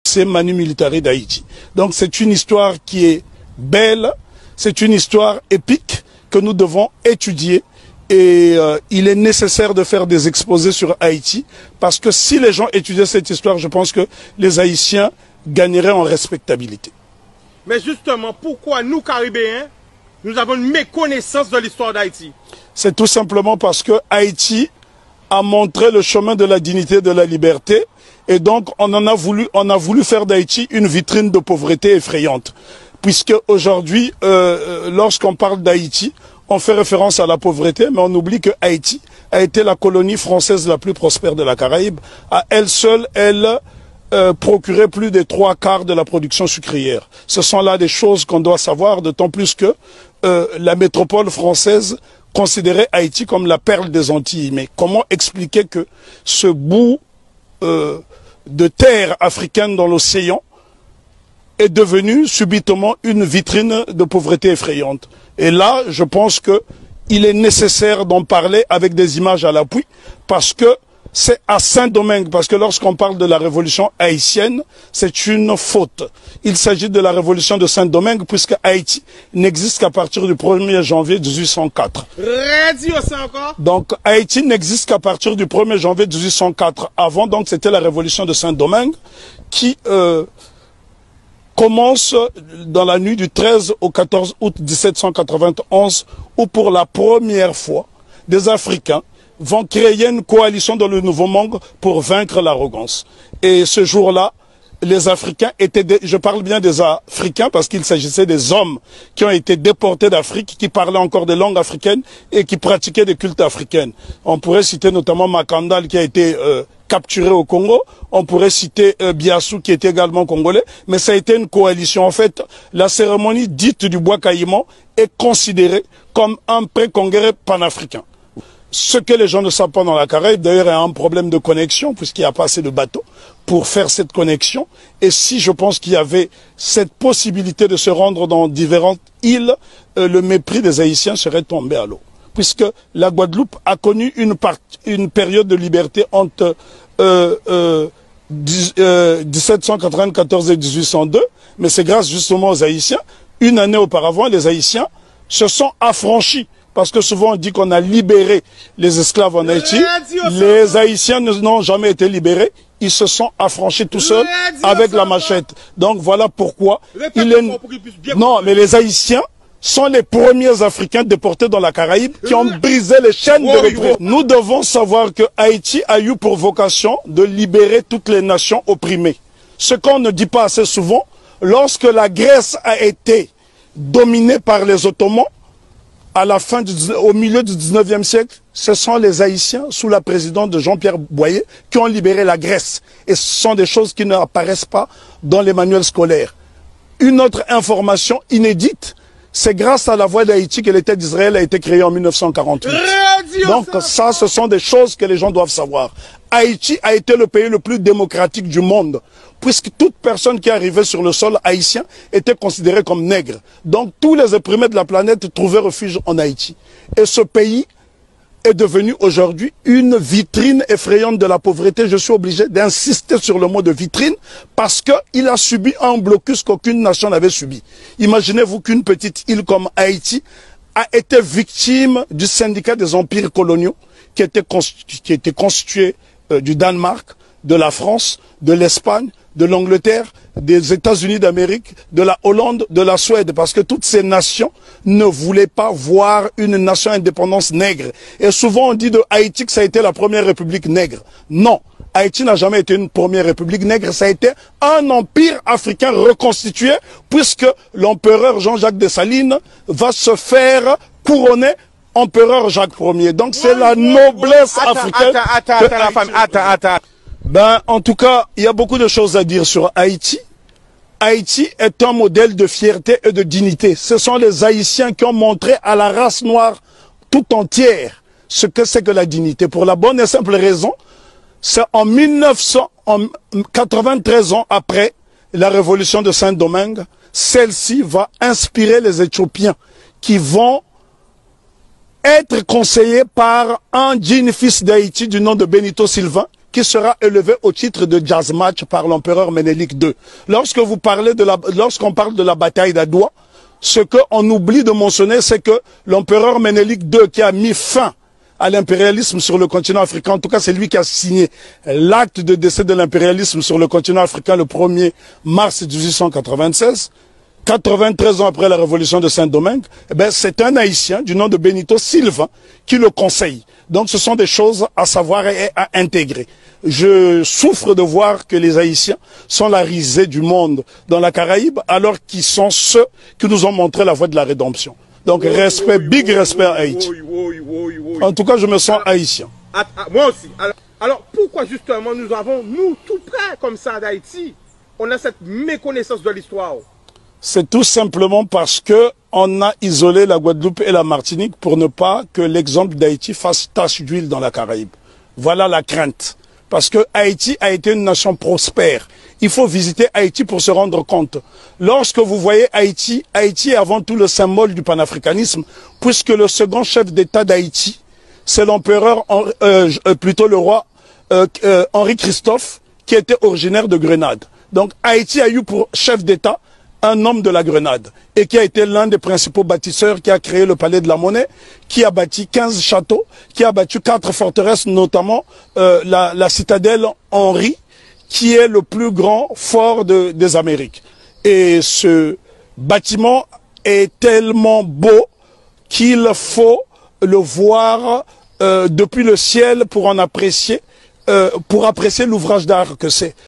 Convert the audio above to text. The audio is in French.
c'est Manu Militari d'Haïti. Donc c'est une histoire qui est belle, c'est une histoire épique que nous devons étudier. Et il est nécessaire de faire des exposés sur Haïti, parce que si les gens étudiaient cette histoire, je pense que les Haïtiens gagneraient en respectabilité. Mais justement, pourquoi nous, Caribéens, nous avons une méconnaissance de l'histoire d'Haïti? C'est tout simplement parce que Haïti a montré le chemin de la dignité et de la liberté, et donc on a voulu faire d'Haïti une vitrine de pauvreté effrayante. Puisque aujourd'hui, lorsqu'on parle d'Haïti, on fait référence à la pauvreté, mais on oublie que Haïti a été la colonie française la plus prospère de la Caraïbe. À elle seule, elle procurait plus des 3/4 de la production sucrière. Ce sont là des choses qu'on doit savoir, d'autant plus que la métropole française considérait Haïti comme la perle des Antilles. Mais comment expliquer que ce bout de terre africaine dans l'océan est devenu subitement une vitrine de pauvreté effrayante? Et là, je pense qu'il est nécessaire d'en parler avec des images à l'appui, parce que c'est à Saint-Domingue, parce que lorsqu'on parle de la révolution haïtienne, c'est une faute. Il s'agit de la révolution de Saint-Domingue, puisque Haïti n'existe qu'à partir du 1er janvier 1804. Donc Haïti n'existe qu'à partir du 1er janvier 1804. Avant, donc, c'était la révolution de Saint-Domingue qui commence dans la nuit du 13 au 14 août 1791, où pour la première fois, des Africains vont créer une coalition dans le Nouveau Monde pour vaincre l'arrogance. Et ce jour-là, les Africains étaient, je parle bien des Africains parce qu'il s'agissait des hommes qui ont été déportés d'Afrique, qui parlaient encore des langues africaines et qui pratiquaient des cultes africains. On pourrait citer notamment Makandal qui a été capturé au Congo. On pourrait citer Biassou qui était également congolais, mais ça a été une coalition. En fait, la cérémonie dite du bois caïman est considérée comme un pré-congrès panafricain. Ce que les gens ne savent pas dans la Caraïbe, d'ailleurs, il y a un problème de connexion, puisqu'il n'y a pas assez de bateaux pour faire cette connexion. Et si je pense qu'il y avait cette possibilité de se rendre dans différentes îles, le mépris des Haïtiens serait tombé à l'eau. Puisque la Guadeloupe a connu une période de liberté entre 1794 et 1802, mais c'est grâce justement aux Haïtiens. Une année auparavant, les Haïtiens se sont affranchis. Parce que souvent on dit qu'on a libéré les esclaves en Haïti. Les Haïtiens n'ont jamais été libérés. Ils se sont affranchis tout seuls avec la machette. Donc voilà pourquoi Non, mais les Haïtiens sont les premiers Africains déportés dans la Caraïbe qui ont brisé les chaînes de l'oppression. Nous devons savoir que Haïti a eu pour vocation de libérer toutes les nations opprimées. Ce qu'on ne dit pas assez souvent, lorsque la Grèce a été dominée par les Ottomans, au milieu du 19e siècle, ce sont les Haïtiens, sous la présidence de Jean-Pierre Boyer, qui ont libéré la Grèce. Et ce sont des choses qui n'apparaissent pas dans les manuels scolaires. Une autre information inédite, c'est grâce à la voix d'Haïti que l'État d'Israël a été créé en 1948. Donc ça, ce sont des choses que les gens doivent savoir. Haïti a été le pays le plus démocratique du monde, puisque toute personne qui arrivait sur le sol haïtien était considérée comme nègre. Donc tous les opprimés de la planète trouvaient refuge en Haïti. Et ce pays est devenu aujourd'hui une vitrine effrayante de la pauvreté. Je suis obligé d'insister sur le mot de vitrine parce qu'il a subi un blocus qu'aucune nation n'avait subi. Imaginez-vous qu'une petite île comme Haïti a été victime du syndicat des empires coloniaux qui était constitué du Danemark, de la France, de l'Espagne, de l'Angleterre, des États-Unis d'Amérique, de la Hollande, de la Suède, parce que toutes ces nations ne voulaient pas voir une nation indépendance nègre. Et souvent on dit de Haïti que ça a été la première république nègre. Non, Haïti n'a jamais été une première république nègre, ça a été un empire africain reconstitué, puisque l'empereur Jean-Jacques Dessalines va se faire couronner empereur Jacques Ier. Donc c'est la noblesse africaine. Attends. Ben, en tout cas, il y a beaucoup de choses à dire sur Haïti. Haïti est un modèle de fierté et de dignité. Ce sont les Haïtiens qui ont montré à la race noire tout entière ce que c'est que la dignité. Pour la bonne et simple raison, c'est en 93 ans après la révolution de Saint-Domingue, celle-ci va inspirer les Éthiopiens qui vont être conseillés par un digne fils d'Haïti du nom de Benito Sylvain, qui sera élevé au titre de jazz match par l'empereur Ménélique II. Lorsqu'on parle de la bataille d'Adwa, ce qu'on oublie de mentionner, c'est que l'empereur Ménélique II, qui a mis fin à l'impérialisme sur le continent africain, en tout cas c'est lui qui a signé l'acte de décès de l'impérialisme sur le continent africain le 1er mars 1896, 93 ans après la révolution de Saint-Domingue, eh ben, c'est un Haïtien du nom de Benito Silva qui le conseille. Donc ce sont des choses à savoir et à intégrer. Je souffre de voir que les Haïtiens sont la risée du monde dans la Caraïbe, alors qu'ils sont ceux qui nous ont montré la voie de la rédemption. Donc respect, big respect à Haïti. En tout cas, je me sens haïtien. Moi aussi. Alors pourquoi justement nous avons, nous tout près comme ça d'Haïti, on a cette méconnaissance de l'histoire? C'est tout simplement parce que on a isolé la Guadeloupe et la Martinique pour ne pas que l'exemple d'Haïti fasse tache d'huile dans la Caraïbe. Voilà la crainte. Parce que Haïti a été une nation prospère. Il faut visiter Haïti pour se rendre compte. Lorsque vous voyez Haïti, Haïti est avant tout le symbole du panafricanisme, puisque le second chef d'État d'Haïti, c'est l'empereur, plutôt le roi Henri Christophe, qui était originaire de Grenade. Donc Haïti a eu pour chef d'État un homme de la Grenade et qui a été l'un des principaux bâtisseurs, qui a créé le Palais de la Monnaie, qui a bâti 15 châteaux, qui a bâti 4 forteresses, notamment la citadelle Henri, qui est le plus grand fort des Amériques. Et ce bâtiment est tellement beau qu'il faut le voir depuis le ciel pour en apprécier, pour apprécier l'ouvrage d'art que c'est.